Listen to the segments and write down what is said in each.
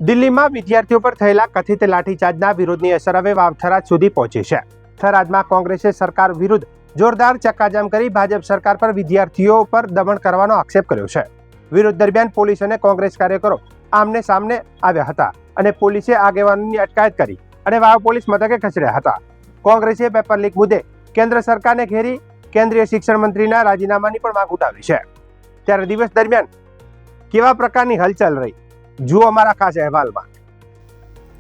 દિલ્હીમાં વિદ્યાર્થીઓ પર થયેલા કથિત લાઠીચાર્જના વિરોધની અસર હવે વાવ-થરાદ સુધી પહોંચી છે। થરાદમાં કોંગ્રેસે સરકાર વિરુદ્ધ જોરદાર ચક્કાજામ કરી ભાજપ સરકાર પર વિદ્યાર્થીઓ પર દમન કરવાનો આક્ષેપ કર્યો છે। વિરોધ દરમિયાન પોલીસ અને કોંગ્રેસ કાર્યકરો આમને સામને આવ્યા હતા અને પોલીસે આગેવાનોની અટકાયત કરી અને વાવ પોલીસ મથકે ખસેડ્યા હતા। કોંગ્રેસે પેપર લીક મુદ્દે કેન્દ્ર સરકારને ઘેરી કેન્દ્રીય શિક્ષણ મંત્રીના રાજીનામાની પણ માંગ ઉઠાવી છે। ત્યારે દિવસ દરમિયાન કેવા પ્રકારની હલચલ રહી, જુઓ અમારા ખાસ અહેવાલમાં।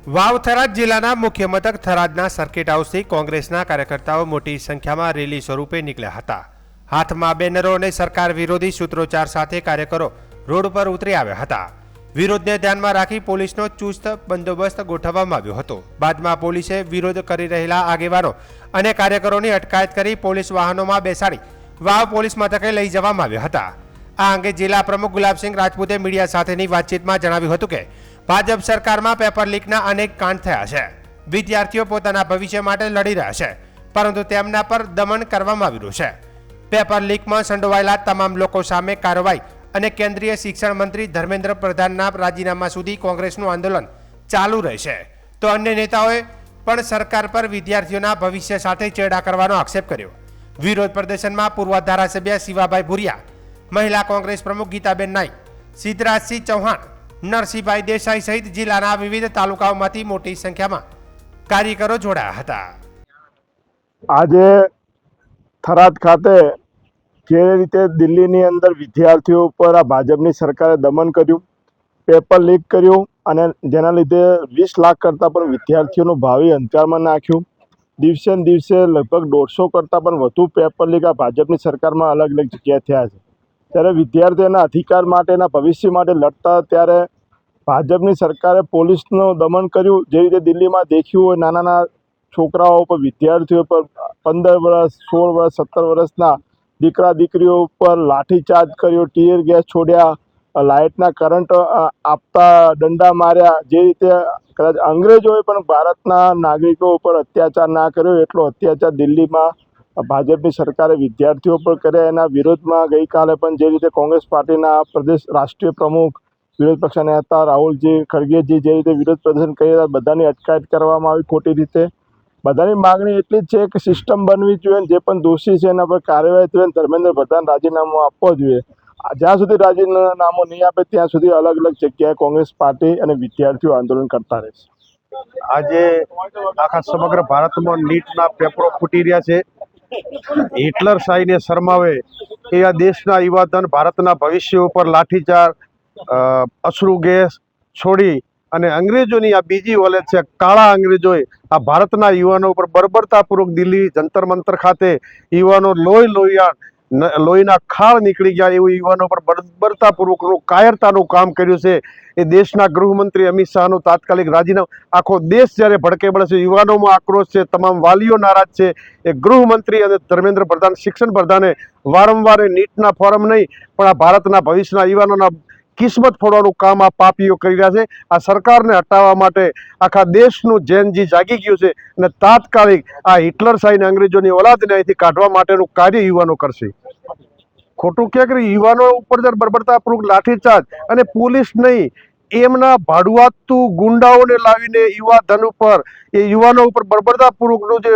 વાવ-થરાદ જિલ્લાના મુખ્ય મથક થરાદના સર્કિટ હાઉસથી કોંગ્રેસના કાર્યકર્તાઓ મોટી સંખ્યામાં રેલી સ્વરૂપે નીકળ્યા હતા। હાથમાં બેનરો અને સરકાર વિરોધી સૂત્રોચ્ચાર સાથે કાર્યકરો રોડ પર ઉતરી આવ્યા હતા। વિરોધને ધ્યાનમાં રાખી પોલીસનો ચુસ્ત બંદોબસ્ત ગોઠવવામાં આવ્યો હતો। બાદમાં પોલીસે વિરોધ કરી રહેલા આગેવાનો અને કાર્યકરોની અટકાયત કરી પોલીસ વાહનોમાં બેસાડી વાવ પોલીસ મથકે લઈ જવામાં આવ્યા હતા। આ અંગે જિલ્લા પ્રમુખ ગુલાબસિંહ રાજપૂતે મીડિયા સાથેની વાતચીતમાં જણાવ્યું હતું કે ભાજપ સરકારમાં પેપર લીકના અનેક કાંડ થયા છે। વિદ્યાર્થીઓ પોતાના ભવિષ્ય માટે લડી રહ્યા છે, પરંતુ તેમના પર દમન કરવામાં આવી રહ્યું છે। પેપર લીકમાં સંડોવાયેલા તમામ લોકો સામે કાર્યવાહી અને કેન્દ્રીય શિક્ષણ મંત્રી ધર્મેન્દ્ર પ્રધાનના રાજીનામા સુધી કોંગ્રેસનું આંદોલન ચાલુ રહેશે। તો અન્ય નેતાઓએ પણ સરકાર પર વિદ્યાર્થીઓના ભવિષ્ય સાથે ચેડા કરવાનો આક્ષેપ કર્યો। વિરોધ પ્રદર્શનમાં પૂર્વ ધારાસભ્ય શિવાભાઈ ભુરિયા, મહિલા કોંગ્રેસ પ્રમુખ ગીતાબેન નાઈક, સિદ્ધરાજસિંહ ચૌહાણ, નરસિંહભાઈ દેસાઈ સહિત જિલ્લાના વિવિધ તાલુકાઓમાંથી મોટી સંખ્યામાં કાર્યકરો જોડાયા હતા। આજે થરાદ ખાતે જે રીતે દિલ્હીની અંદર વિદ્યાર્થીઓ ઉપર આ ભાજપની સરકારે દમન કર્યું, પેપર લીક કર્યું અને જેના લીધે 20 લાખ કરતાં પણ વિદ્યાર્થીઓનું ભાવિ અંધકારમાં નાખ્યું। દિવસે ને દિવસે લગભગ 150 કરતાં પણ વધુ પેપર લીક આ ભાજપની સરકારમાં અલગ અલગ જગ્યાએ થયા છે। ત્યારે વિદ્યાર્થીઓના અધિકાર માટેના ભવિષ્ય માટે લડતા ત્યારે ભાજપની સરકારે પોલીસનું દમન કર્યું। જે રીતે દિલ્હીમાં દેખ્યું હોય, નાના છોકરાઓ પર, વિદ્યાર્થીઓ પર 15 વર્ષ, 16 વર્ષ, 17 વર્ષના દીકરા દીકરીઓ પર લાઠીચાર્જ કર્યો, ટીયર ગેસ છોડ્યા, લાઇટના કરંટ આપતા દંડા માર્યા। જે રીતે કદાચ અંગ્રેજોએ પણ ભારતના નાગરિકો ઉપર અત્યાચાર ના કર્યો એટલો અત્યાચાર દિલ્હીમાં ભાજપની સરકારે વિદ્યાર્થીઓ પર કર્યા। એના વિરોધમાં ગઈકાલે પણ જે રીતે કોંગ્રેસ પાર્ટીના પ્રદેશ રાષ્ટ્રીય પ્રમુખ, વિરોધ પક્ષના નેતા રાહુલજી ખડગેજી જે રીતે વિરોધ પ્રદર્શન કરી રહ્યા, બધાની અટકાયત કરવામાં આવી ખોટી રીતે। બધાની માગણી એટલી જ છે કે સિસ્ટમ બનવી જોઈએ, જે પણ દોષી છે એના પર કાર્યવાહી જોઈએ, ધર્મેન્દ્ર પ્રધાન રાજીનામું આપવો જોઈએ। જ્યાં સુધી રાજીનામું નહીં આપે ત્યાં સુધી અલગ અલગ જગ્યાએ કોંગ્રેસ પાર્ટી અને વિદ્યાર્થીઓ આંદોલન કરતા રહેશે। આજે આખા સમગ્ર ભારતમાં નીટના પેપરો ફૂટી રહ્યા છે। હિટલર શાહીને શરમાવે એ આ દેશના યુવાધન ભારતના ભવિષ્ય ઉપર લાઠીચાર્જ, અશ્રુ ગેસ છોડી અને અંગ્રેજોની આ બીજી ઓલેદ છે। કાળા અંગ્રેજોએ આ ભારતના યુવાનો ઉપર બર્બરતાપૂર્વક દિલ્હી જંતર મંતર ખાતે યુવાનો લોહીના ખાળ નીકળી ગયા એવું યુવાનો પર બર્બરતાપૂર્વકનું કાયરતાનું કામ કર્યું છે। એ દેશના ગૃહમંત્રી અમિત શાહનું તાત્કાલિક રાજીનામું, આખો દેશ જ્યારે ભડકે પડે છે, યુવાનોમાં આક્રોશ છે, તમામ વાલીઓ નારાજ છે। એ ગૃહમંત્રી અને ધર્મેન્દ્ર પ્રધાન, શિક્ષણ પ્રધાને વારંવાર નીટના ફોરમ નહીં પણ આ ભારતના ભવિષ્યના યુવાનોના કિસ્મત ફોડવાનું કામ આ પાપીઓ કરી રહ્યા છે। આ સરકારને હટાવવા માટે આખા દેશનું જેનજી જાગી ગયું છે અને તાત્કાલિક આ હિટલર શાહીને અંગ્રેજોની ઓલાદને અહીંથી કાઢવા માટેનું કાર્ય યુવાનો કરશે। ખોટું ક્યાંક યુવાનો ઉપર જ્યારે બર્બરતાપૂર્વક લાઠીચાર્જ અને પોલીસ નહીં, એમના ભાડુઆતું ગુંડાઓને લાવીને યુવાધન ઉપર, એ યુવાનો ઉપર બર્બરતાપૂર્વકનું જે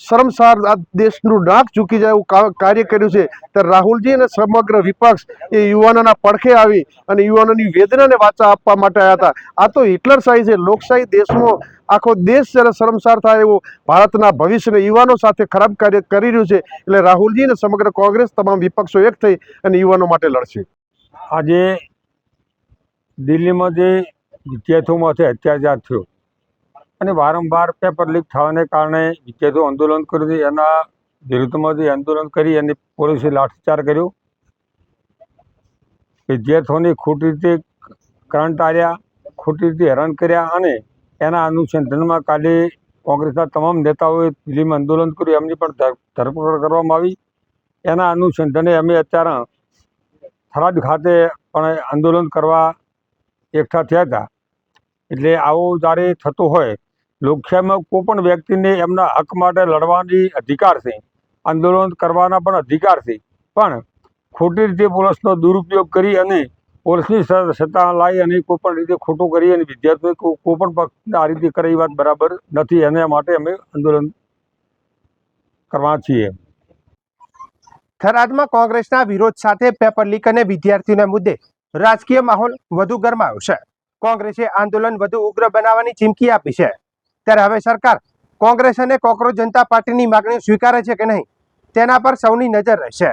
શરમસાર આ દેશનું નાક ઝૂકી જાય એવું કાર્ય કર્યું છે। ત્યારે રાહુલજી અને સમગ્ર વિપક્ષ એ યુવાનોના પડખે આવી અને યુવાનોની વેદનાને વાચા આપવા માટે આવ્યા હતા। આ તો હિટલર શાહી છે। લોકશાહી દેશમાં આખો દેશ જ્યારે શરમસાર થાય એવું ભારતના ભવિષ્યને યુવાનો સાથે ખરાબ કાર્ય કરી રહ્યું છે। એટલે રાહુલજી અને સમગ્ર કોંગ્રેસ તમામ વિપક્ષો એક થઈ અને યુવાનો માટે લડશે। આજે દિલ્હીમાં જે વિદ્યાર્થીઓમાંથી અત્યાચાર થયો અને વારંવાર પેપર લીક થવાને કારણે વિદ્યાર્થીઓ આંદોલન કર્યું છે। એના વિરુદ્ધમાં જે આંદોલન કરી અને પોલીસે લાઠીચાર્જ કર્યો, વિદ્યાર્થીઓને ખોટી રીતે કરંટ આવ્યા, ખોટી રીતે હેરાન કર્યા અને એના અનુસંધાનમાં કાલે કોંગ્રેસના તમામ નેતાઓએ દિલ્હીમાં આંદોલન કર્યું, એમની પણ ધરપકડ કરવામાં આવી। એના અનુસંધાને અમે અત્યારે થરાદ ખાતે પણ આંદોલન કરવા એકઠા થયા હતા। એટલે આવું જ્યારે થતું હોય, લોકશાહીમાં કોઈ પણ વ્યક્તિને એમના હક માટે લડવાની અધિકાર છે, આંદોલન કરવાના પણ અધિકાર છે, પણ ખોટી રીતે પોલીસનો દુરુપયોગ કરી અને પોલીસની સત્તા લાવી અને કોઈ પણ રીતે ખોટું કરી અને વિદ્યાર્થીઓ કોઈ પણ પક્ષ આ રીતે કરે એ વાત બરાબર નથી. એના માટે અમે આંદોલન કરવા છીએ. થરાદમાં કોંગ્રેસના વિરોધ સાથે પેપર લીક અને વિદ્યાર્થીઓના મુદ્દે રાજકીય માહોલ વધુ ગરમાયો છે. કોંગ્રેસે આંદોલન વધુ ઉગ્ર બનાવવાની ચીમકી આપી છે. ત્યારે હવે સરકાર કોંગ્રેસ અને કોકરોચ જનતા પાર્ટીની માગણીઓ સ્વીકારે છે કે નહીં તેના પર સૌની નજર રહેશે.